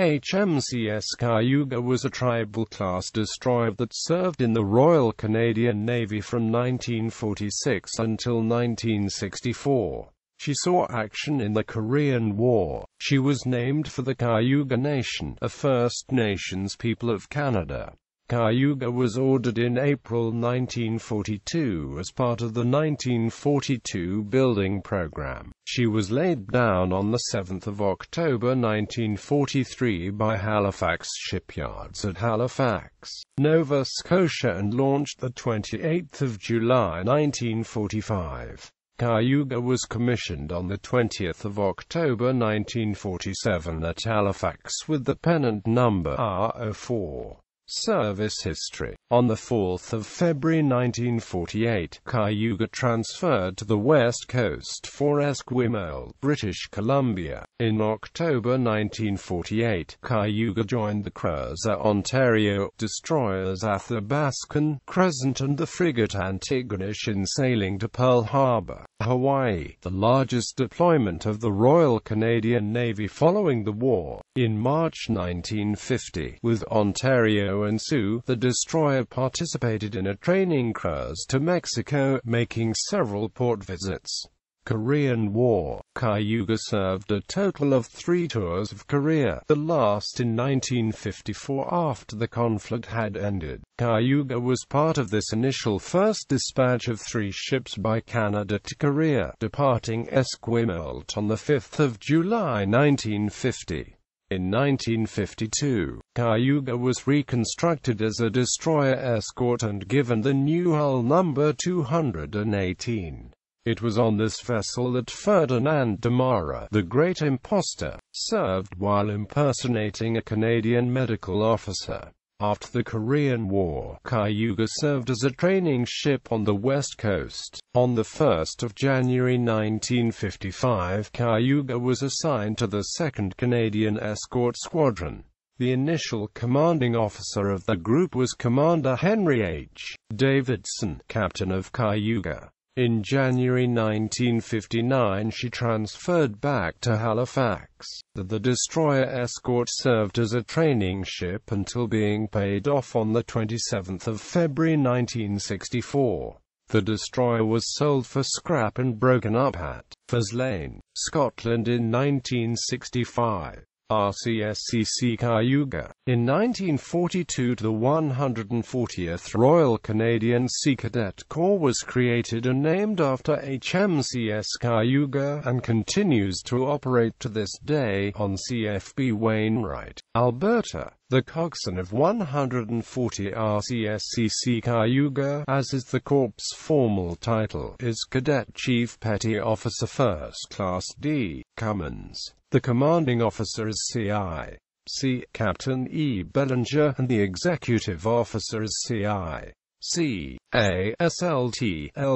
HMCS Cayuga was a tribal-class destroyer that served in the Royal Canadian Navy from 1946 until 1964. She saw action in the Korean War. She was named for the Cayuga Nation, a First Nations people of Canada. Cayuga was ordered in April 1942 as part of the 1942 building program. She was laid down on the 7th of October 1943 by Halifax shipyards at Halifax, Nova Scotia and launched the 28th of July 1945. Cayuga was commissioned on the 20th of October 1947 at Halifax with the pennant number R04. Service history. On the 4th of February 1948, Cayuga transferred to the West Coast for Esquimalt, British Columbia. In October 1948, Cayuga joined the cruiser Ontario, destroyers Athabascan, Crescent and the frigate Antigonish in sailing to Pearl Harbor, Hawaii, the largest deployment of the Royal Canadian Navy following the war. In March 1950, with Ontario and Sioux, the destroyer participated in a training cruise to Mexico, making several port visits. Korean War. Cayuga served a total of 3 tours of Korea, the last in 1954 after the conflict had ended. Cayuga was part of this initial first dispatch of 3 ships by Canada to Korea, departing Esquimalt on the 5th of July 1950. In 1952, Cayuga was reconstructed as a destroyer escort and given the new hull number 218. It was on this vessel that Ferdinand de Mara, the Great Imposter, served while impersonating a Canadian medical officer. After the Korean War, Cayuga served as a training ship on the West Coast. On the 1st of January 1955, Cayuga was assigned to the 2nd Canadian Escort Squadron. The initial commanding officer of the group was Commander Henry H. Davidson, captain of Cayuga. In January 1959 she transferred back to Halifax. The destroyer escort served as a training ship until being paid off on the 27th of February 1964. The destroyer was sold for scrap and broken up at Faslane, Scotland in 1965. RCSCC Cayuga. In 1942 the 140th Royal Canadian Sea Cadet Corps was created and named after HMCS Cayuga, and continues to operate to this day on CFB Wainwright, Alberta. The coxswain of 140 RCSCC Cayuga, as is the Corps' formal title, is Cadet Chief Petty Officer First Class D. Cummins. The commanding officer is C.I.C. Captain E. Bellinger, and the executive officer is C.I.C.A.S.L.T.L.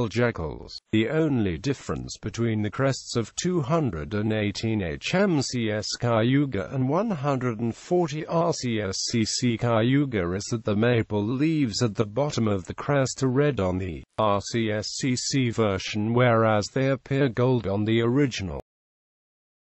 Jekyls. The only difference between the crests of 218 HMCS Cayuga and 140 RCSCC Cayuga is that the maple leaves at the bottom of the crest are red on the RCSCC version, whereas they appear gold on the original.